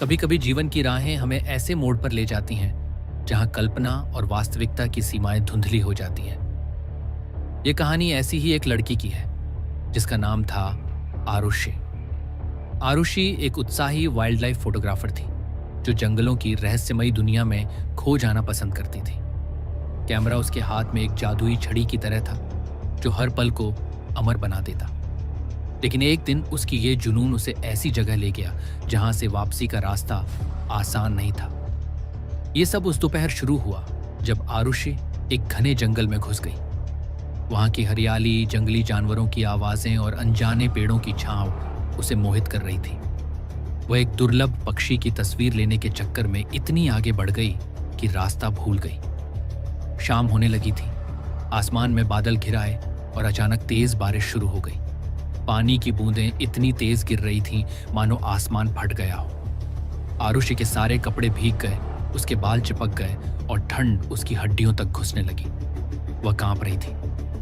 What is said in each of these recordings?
कभी कभी जीवन की राहें हमें ऐसे मोड़ पर ले जाती हैं जहां कल्पना और वास्तविकता की सीमाएं धुंधली हो जाती हैं। ये कहानी ऐसी ही एक लड़की की है जिसका नाम था आरुषि। आरुषि एक उत्साही वाइल्ड लाइफ फोटोग्राफर थी जो जंगलों की रहस्यमयी दुनिया में खो जाना पसंद करती थी। कैमरा उसके हाथ में एक जादुई छड़ी की तरह था जो हर पल को अमर बना देता। लेकिन एक दिन उसकी ये जुनून उसे ऐसी जगह ले गया जहां से वापसी का रास्ता आसान नहीं था। ये सब उस दोपहर शुरू हुआ जब आरुषि एक घने जंगल में घुस गई। वहां की हरियाली, जंगली जानवरों की आवाजें और अनजाने पेड़ों की छांव उसे मोहित कर रही थी। वह एक दुर्लभ पक्षी की तस्वीर लेने के चक्कर में इतनी आगे बढ़ गई कि रास्ता भूल गई। शाम होने लगी थी। आसमान में बादल घिराए और अचानक तेज बारिश शुरू हो गई। पानी की बूंदें इतनी तेज गिर रही थीं मानो आसमान फट गया हो। आरुषि के सारे कपड़े भीग गए, उसके बाल चिपक गए और ठंड उसकी हड्डियों तक घुसने लगी। वह कांप रही थी,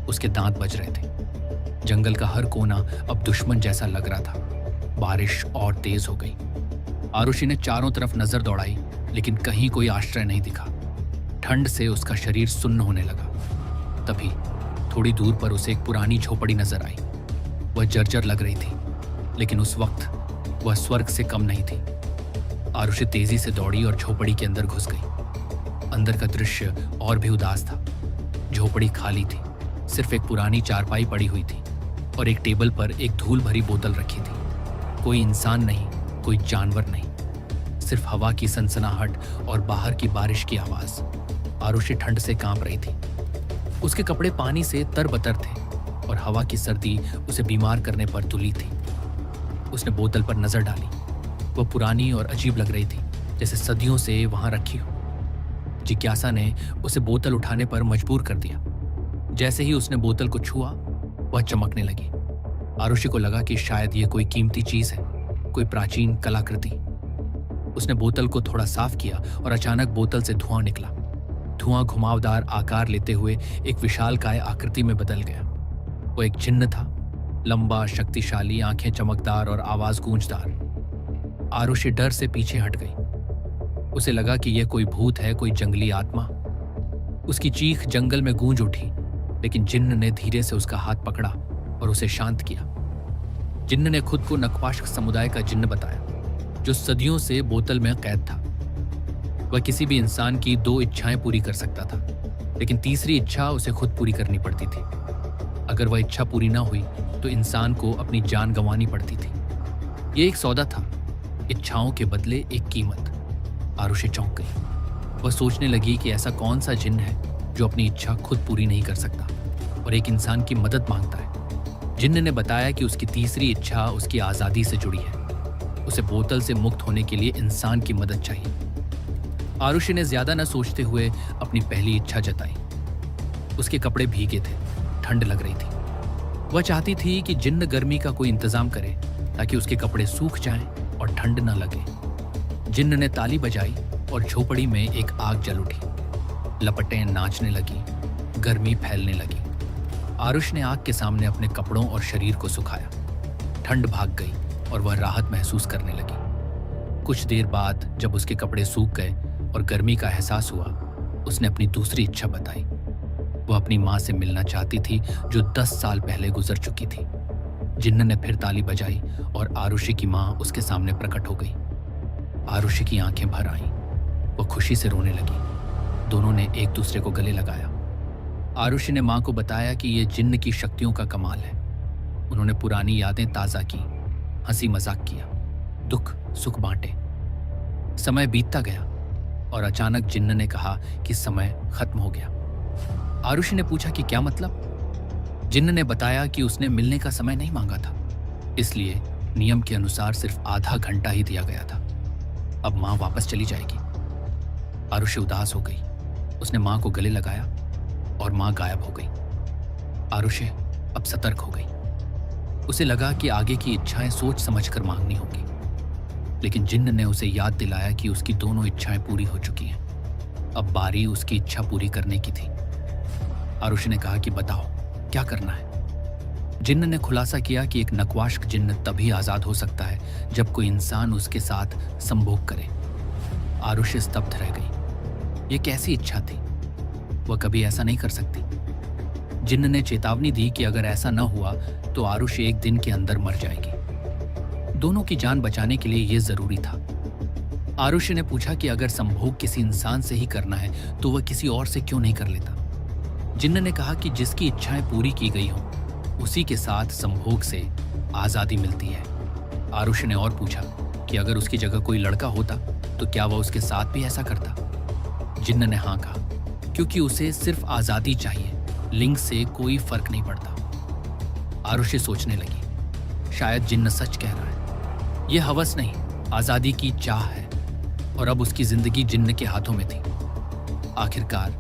उसके दांत बज रहे थे। जंगल का हर कोना अब दुश्मन जैसा लग रहा था। बारिश और तेज हो गई। आरुषि ने चारों तरफ नजर दौड़ाई लेकिन कहीं कोई आश्रय नहीं दिखा। ठंड से उसका शरीर सुन्न होने लगा। तभी थोड़ी दूर पर उसे एक पुरानी झोपड़ी नजर आई। वह जर्जर लग रही थी लेकिन उस वक्त वह स्वर्ग से कम नहीं थी। आरुषि तेजी से दौड़ी और झोपड़ी के अंदर घुस गई। अंदर का दृश्य और भी उदास था। झोपड़ी खाली थी, सिर्फ एक पुरानी चारपाई पड़ी हुई थी और एक टेबल पर एक धूल भरी बोतल रखी थी। कोई इंसान नहीं, कोई जानवर नहीं, सिर्फ हवा की सनसनाहट और बाहर की बारिश की आवाज। आरुषि ठंड से कांप रही थी। उसके कपड़े पानी से तरबतर थे और हवा की सर्दी उसे बीमार करने पर तुली थी। उसने बोतल पर नजर डाली। वह पुरानी और अजीब लग रही थी, जैसे सदियों से वहां रखी हो। जिज्ञासा ने उसे बोतल उठाने पर मजबूर कर दिया। जैसे ही उसने बोतल को छुआ, वह चमकने लगी। आरुषि को लगा कि शायद ये कोई कीमती चीज है, कोई प्राचीन कलाकृति। उसने बोतल को थोड़ा साफ किया और अचानक बोतल से धुआं निकला। धुआं घुमावदार आकार लेते हुए एक विशालकाय आकृति में बदल गया। वो एक जिन्न था, लंबा, शक्तिशाली, आंखें चमकदार और आवाज गूंजदार। आरुषि डर से पीछे हट गई। उसे लगा कि यह कोई भूत है, कोई जंगली आत्मा। उसकी चीख जंगल में गूंज उठी, लेकिन जिन्न ने धीरे से उसका हाथ पकड़ा और उसे शांत किया। जिन्न ने खुद को नक्पाश समुदाय का जिन्न बताया, जो सदियों से बोतल में कैद था। वह किसी भी इंसान की 2 इच्छाएं पूरी कर सकता था, लेकिन तीसरी इच्छा उसे खुद पूरी करनी पड़ती थी। अगर वह इच्छा पूरी ना हुई तो इंसान को अपनी जान गंवानी पड़ती थी। यह एक सौदा था, इच्छाओं के बदले एक कीमत। आरुषि चौंक गई। वह सोचने लगी कि ऐसा कौन सा जिन्न है जो अपनी इच्छा खुद पूरी नहीं कर सकता और एक इंसान की मदद मांगता है। जिन्न ने बताया कि उसकी तीसरी इच्छा उसकी आज़ादी से जुड़ी है। उसे बोतल से मुक्त होने के लिए इंसान की मदद चाहिए। आरुषि ने ज्यादा न सोचते हुए अपनी पहली इच्छा जताई। उसके कपड़े भीगे थे, ठंड लग रही थी। वह चाहती थी कि जिन्न गर्मी का कोई इंतजाम करे ताकि उसके कपड़े सूख जाएं और ठंड न लगे। जिन्न ने ताली बजाई और झोपड़ी में एक आग जल उठी। लपटें नाचने लगी, गर्मी फैलने लगी। आरुष ने आग के सामने अपने कपड़ों और शरीर को सुखाया। ठंड भाग गई और वह राहत महसूस करने लगी। कुछ देर बाद जब उसके कपड़े सूख गए और गर्मी का एहसास हुआ, उसने अपनी दूसरी इच्छा बताई। वह अपनी माँ से मिलना चाहती थी जो 10 साल पहले गुजर चुकी थी। जिन्न ने फिर ताली बजाई और आरुषि की माँ उसके सामने प्रकट हो गई। आरुषि की आंखें भर आईं। वह खुशी से रोने लगी। दोनों ने एक दूसरे को गले लगाया। आरुषि ने माँ को बताया कि यह जिन्न की शक्तियों का कमाल है। उन्होंने पुरानी यादें ताज़ा की, हंसी मजाक किया, दुख सुख बांटे। समय बीतता गया और अचानक जिन्न ने कहा कि समय खत्म हो गया। आरुषि ने पूछा कि क्या मतलब? जिन्न ने बताया कि उसने मिलने का समय नहीं मांगा था, इसलिए नियम के अनुसार सिर्फ आधा घंटा ही दिया गया था। अब माँ वापस चली जाएगी। आरुषि उदास हो गई। उसने माँ को गले लगाया और माँ गायब हो गई। आरुषि अब सतर्क हो गई। उसे लगा कि आगे की इच्छाएं सोच समझकर मांगनी होंगी, लेकिन जिन्न ने उसे याद दिलाया कि उसकी दोनों इच्छाएं पूरी हो चुकी हैं। अब बारी उसकी इच्छा पूरी करने की थी। आरुषि ने कहा कि बताओ क्या करना है। जिन्न ने खुलासा किया कि एक नक्वाश्क जिन्न तभी आजाद हो सकता है जब कोई इंसान उसके साथ संभोग करे। आरुषि स्तब्ध रह गई। ये कैसी इच्छा थी? वह कभी ऐसा नहीं कर सकती। जिन्न ने चेतावनी दी कि अगर ऐसा न हुआ तो आरुषि एक दिन के अंदर मर जाएगी। दोनों की जान बचाने के लिए यह जरूरी था। आरुषि ने पूछा कि अगर संभोग किसी इंसान से ही करना है तो वह किसी और से क्यों नहीं कर लेता। जिन्न ने कहा कि जिसकी इच्छाएं पूरी की गई हों उसी के साथ संभोग से आजादी मिलती है। आरुषि ने और पूछा कि अगर उसकी जगह कोई लड़का होता तो क्या वह उसके साथ भी ऐसा करता। जिन्न ने हाँ कहा, क्योंकि उसे सिर्फ आजादी चाहिए, लिंग से कोई फर्क नहीं पड़ता। आरुषि सोचने लगी, शायद जिन्न सच कह रहा है। यह हवस नहीं, आजादी की चाह है, और अब उसकी जिंदगी जिन्न के हाथों में थी। आखिरकार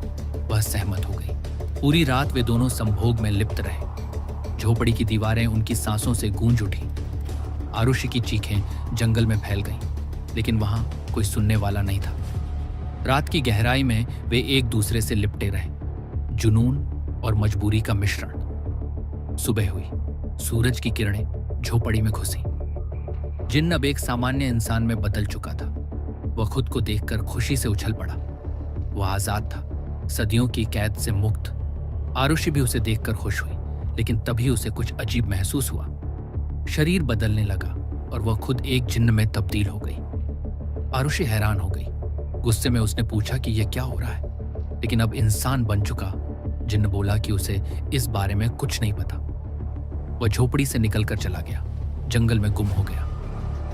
वह सहमत हो गई। पूरी रात वे दोनों संभोग में लिप्त रहे। झोपड़ी की दीवारें उनकी सांसों से गूंज उठी। आरुषि की चीखें जंगल में फैल गईं, लेकिन वहां कोई सुनने वाला नहीं था। रात की गहराई में वे एक दूसरे से लिपटे रहे, जुनून और मजबूरी का मिश्रण। सुबह हुई, सूरज की किरणें झोपड़ी में घुसी। जिन्न अब एक सामान्य इंसान में बदल चुका था। वह खुद को देखकर खुशी से उछल पड़ा। वह आजाद था, सदियों की कैद से मुक्त। आरुषि भी उसे देखकर खुश हुई, लेकिन तभी उसे कुछ अजीब महसूस हुआ। शरीर बदलने लगा और वह खुद एक जिन्न में तब्दील हो गई। आरुषि हैरान हो गई। गुस्से में उसने पूछा कि यह क्या हो रहा है, लेकिन अब इंसान बन चुका जिन्न बोला कि उसे इस बारे में कुछ नहीं पता। वह झोपड़ी से निकलकर चला गया, जंगल में गुम हो गया।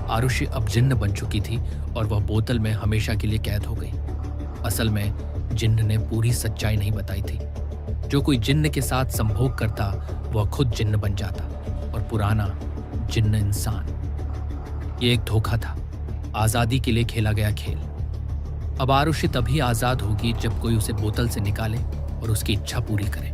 आरुषि अब जिन्न बन चुकी थी और वह बोतल में हमेशा के लिए कैद हो गई। असल में जिन्न ने पूरी सच्चाई नहीं बताई थी। जो कोई जिन्न के साथ संभोग करता वह खुद जिन्न बन जाता और पुराना जिन्न इंसान। ये एक धोखा था, आजादी के लिए खेला गया खेल। अब आरुषि तभी आजाद होगी जब कोई उसे बोतल से निकाले और उसकी इच्छा पूरी करे।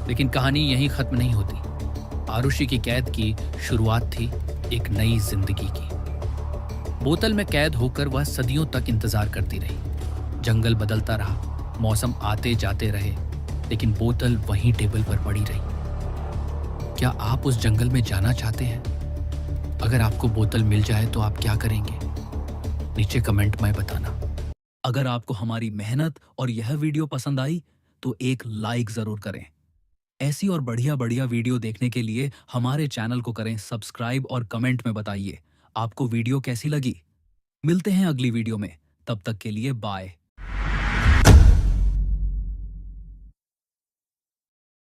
लेकिन कहानी यहीं खत्म नहीं होती। आरुषि की कैद की शुरुआत थी एक नई जिंदगी की। बोतल में कैद होकर वह सदियों तक इंतजार करती रही। जंगल बदलता रहा, मौसम आते जाते रहे, लेकिन बोतल वहीं टेबल पर पड़ी रही। क्या आप उस जंगल में जाना चाहते हैं? अगर आपको बोतल मिल जाए तो आप क्या करेंगे? नीचे कमेंट में बताना। अगर आपको हमारी मेहनत और यह वीडियो पसंद आई तो एक लाइक जरूर करें। ऐसी और बढ़िया बढ़िया वीडियो देखने के लिए हमारे चैनल को करें सब्सक्राइब और कमेंट में बताइए आपको वीडियो कैसी लगी। मिलते हैं अगली वीडियो में, तब तक के लिए बाय।